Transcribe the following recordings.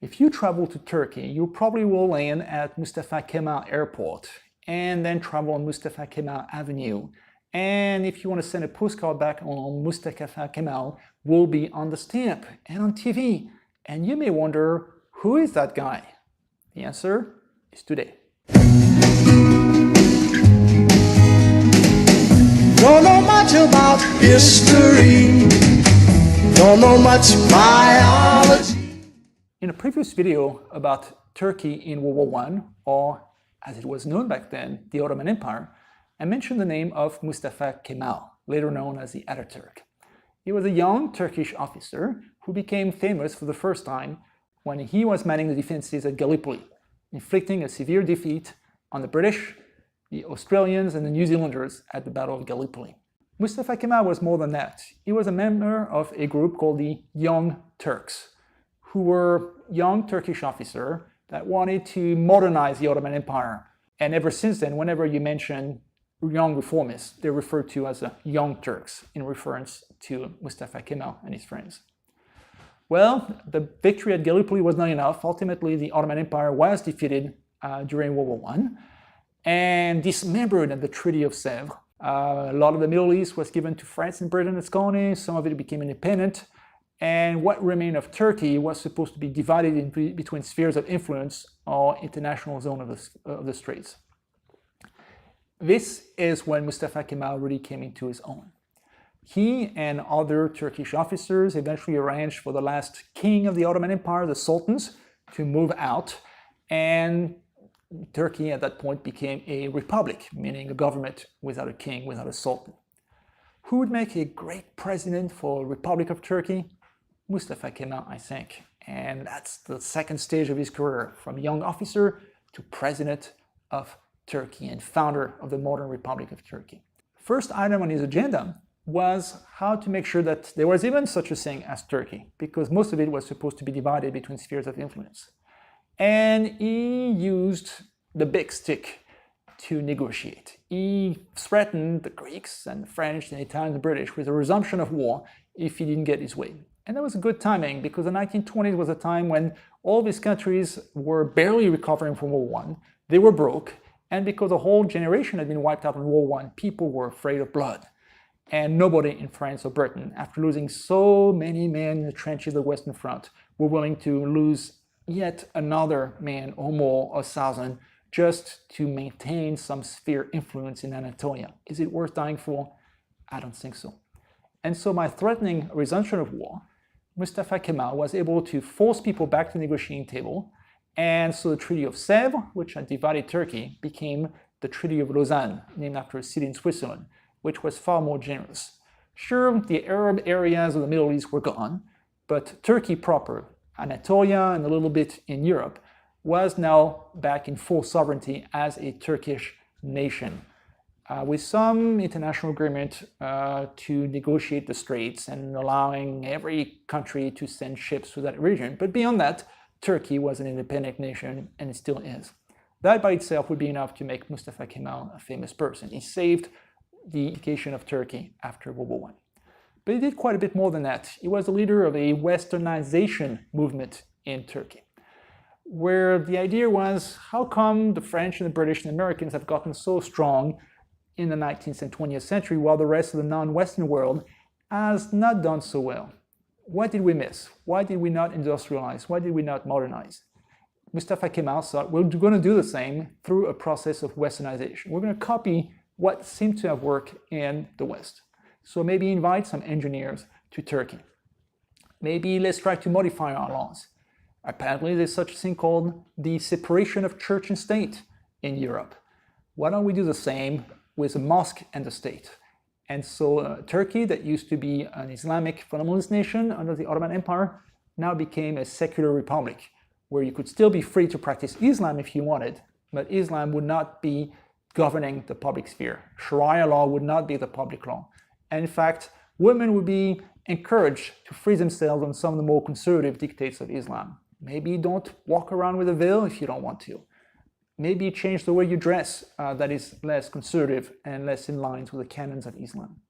If you travel to Turkey, you probably will land at Mustafa Kemal Airport and then travel on Mustafa Kemal Avenue. And if you want to send a postcard back on Mustafa Kemal, will be on the stamp and on TV. And you may wonder, who is that guy? The answer is today. Don't know much about history. Don't know much biology. In a previous video about Turkey in World War I, or as it was known back then, the Ottoman Empire, I mentioned the name of Mustafa Kemal, later known as the Ataturk. He was a young Turkish officer who became famous for the first time when he was manning the defenses at Gallipoli, inflicting a severe defeat on the British, the Australians, and the New Zealanders at the Battle of Gallipoli. Mustafa Kemal was more than that. He was a member of a group called the Young Turks, who were young Turkish officers that wanted to modernize the Ottoman Empire. And ever since then, whenever you mention young reformists, they're referred to as the Young Turks in reference to Mustafa Kemal and his friends. Well, the victory at Gallipoli was not enough. Ultimately, the Ottoman Empire was defeated during World War I and dismembered at the Treaty of Sèvres. A lot of the Middle East was given to France and Britain as colonies. Some of it became independent. And what remained of Turkey was supposed to be divided in between spheres of influence or international zone of the Straits. This is when Mustafa Kemal really came into his own. He and other Turkish officers eventually arranged for the last king of the Ottoman Empire, the sultans, to move out, and Turkey at that point became a republic, meaning a government without a king, without a sultan. Who would make a great president for the Republic of Turkey? Mustafa Kemal, I think. And that's the second stage of his career, from young officer to president of Turkey and founder of the modern Republic of Turkey. First item on his agenda was how to make sure that there was even such a thing as Turkey, because most of it was supposed to be divided between spheres of influence. And he used the big stick to negotiate. He threatened the Greeks and the French and the Italians and the British with a resumption of war if he didn't get his way. And that was a good timing, because the 1920s was a time when all these countries were barely recovering from World War I. They were broke, and because a whole generation had been wiped out in World War I, people were afraid of blood. And nobody in France or Britain, after losing so many men in the trenches of the Western Front, were willing to lose yet another man or more, 1,000, just to maintain some sphere influence in Anatolia. Is it worth dying for? I don't think so. And so by threatening a resumption of war, Mustafa Kemal was able to force people back to the negotiating table. And so the Treaty of Sèvres, which had divided Turkey, became the Treaty of Lausanne, named after a city in Switzerland, which was far more generous. Sure, the Arab areas of the Middle East were gone, but Turkey proper, Anatolia and a little bit in Europe, was now back in full sovereignty as a Turkish nation, with some international agreement to negotiate the straits and allowing every country to send ships to that region. But beyond that, Turkey was an independent nation, and it still is. That by itself would be enough to make Mustafa Kemal a famous person. He saved the unification of Turkey after World War I. But he did quite a bit more than that. He was the leader of a westernization movement in Turkey, where the idea was, how come the French and the British and the Americans have gotten so strong in the 19th and 20th century while the rest of the non-Western world has not done so well? What did we miss? Why did we not industrialize? Why did we not modernize? Mustafa Kemal thought, we're going to do the same through a process of westernization. We're going to copy what seemed to have worked in the West. So maybe invite some engineers to Turkey. Maybe let's try to modify our laws. Apparently there's such a thing called the separation of church and state in Europe. Why don't we do the same with the mosque and the state? And so Turkey, that used to be an Islamic fundamentalist nation under the Ottoman Empire, now became a secular republic, where you could still be free to practice Islam if you wanted, but Islam would not be governing the public sphere. Sharia law would not be the public law. And in fact, women would be encouraged to free themselves on some of the more conservative dictates of Islam. Maybe don't walk around with a veil if you don't want to. Maybe change the way you dress that is less conservative and less in line with the canons of Islam,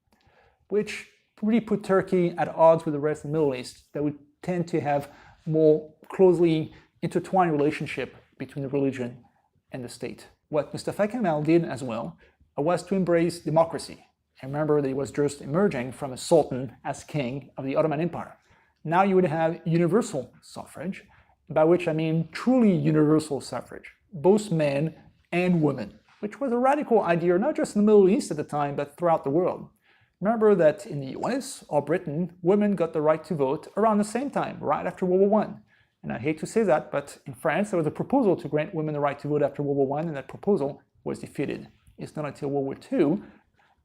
which really put Turkey at odds with the rest of the Middle East that would tend to have more closely intertwined relationship between the religion and the state. What Mustafa Kemal did as well was to embrace democracy. And remember that he was just emerging from a sultan as king of the Ottoman Empire. Now you would have universal suffrage, by which I mean truly universal suffrage, both men and women, which was a radical idea not just in the Middle East at the time, but throughout the world. Remember that in the US or Britain, women got the right to vote around the same time, right after World War I. And I hate to say that, but in France there was a proposal to grant women the right to vote after World War I, and that proposal was defeated. It's not until World War II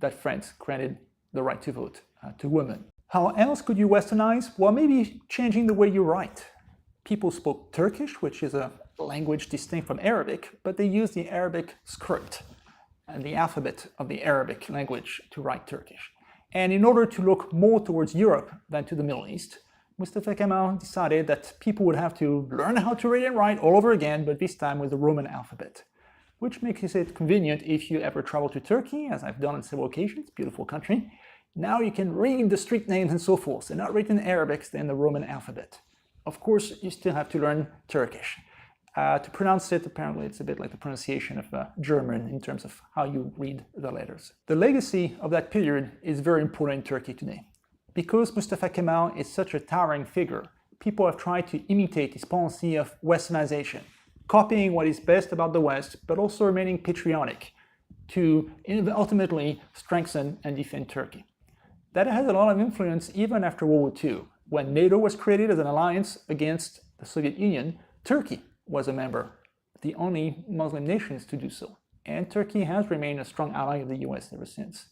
that France granted the right to vote to women. How else could you westernize? Well, maybe changing the way you write. People spoke Turkish, which is a language distinct from Arabic, but they used the Arabic script and the alphabet of the Arabic language to write Turkish. And in order to look more towards Europe than to the Middle East, Mustafa Kemal decided that people would have to learn how to read and write all over again, but this time with the Roman alphabet, which makes it convenient if you ever travel to Turkey, as I've done on several occasions, beautiful country. Now you can read the street names and so forth, and not written in Arabic, then the Roman alphabet. Of course, you still have to learn Turkish. To pronounce it, apparently it's a bit like the pronunciation of German in terms of how you read the letters. The legacy of that period is very important in Turkey today. Because Mustafa Kemal is such a towering figure, people have tried to imitate his policy of westernization, copying what is best about the West, but also remaining patriotic to ultimately strengthen and defend Turkey. That has a lot of influence even after World War II. When NATO was created as an alliance against the Soviet Union, Turkey was a member, the only Muslim nations to do so. And Turkey has remained a strong ally of the US ever since.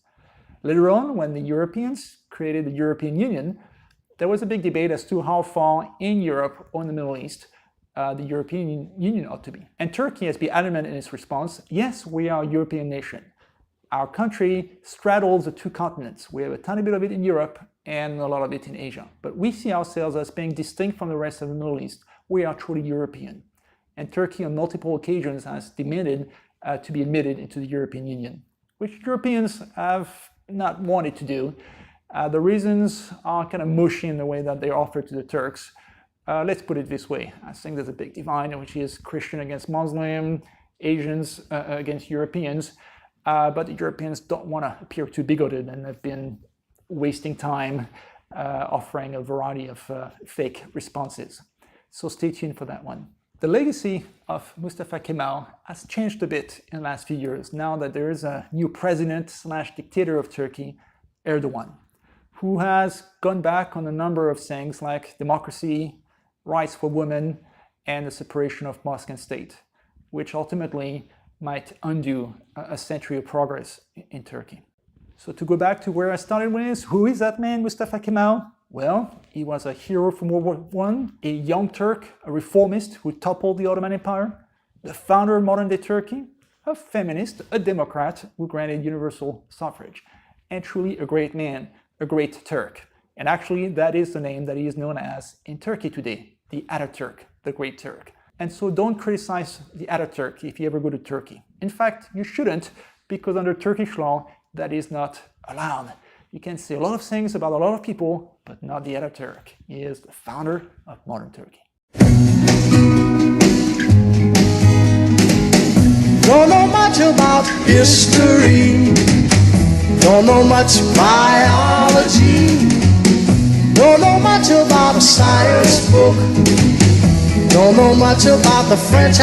Later on, when the Europeans created the European Union, there was a big debate as to how far in Europe or in the Middle East the European Union ought to be. And Turkey has been adamant in its response, yes, we are a European nation. Our country straddles the two continents. We have a tiny bit of it in Europe and a lot of it in Asia. But we see ourselves as being distinct from the rest of the Middle East. We are truly European. And Turkey on multiple occasions has demanded to be admitted into the European Union, which Europeans have not wanted to do. The reasons are kind of mushy in the way that they're offered to the Turks. Let's put it this way. I think there's a big divide, which is Christian against Muslim, Asians against Europeans. But the Europeans don't want to appear too bigoted and have been wasting time offering a variety of fake responses. So stay tuned for that one. The legacy of Mustafa Kemal has changed a bit in the last few years, now that there is a new president/dictator of Turkey, Erdogan, who has gone back on a number of things like democracy, rights for women, and the separation of mosque and state, which ultimately might undo a century of progress in Turkey. So to go back to where I started with, who is that man, Mustafa Kemal? Well, he was a hero from World War I, a young Turk, a reformist who toppled the Ottoman Empire, the founder of modern-day Turkey, a feminist, a Democrat who granted universal suffrage, and truly a great man, a great Turk. And actually, that is the name that he is known as in Turkey today, the Ataturk, the Great Turk. And so don't criticize the Ataturk if you ever go to Turkey. In fact, you shouldn't, because under Turkish law, that is not allowed. You can say a lot of things about a lot of people, but not the Ataturk. He is the founder of modern Turkey. Don't know much about history. Don't know much biology. Don't know much about a science book. Don't know much about the French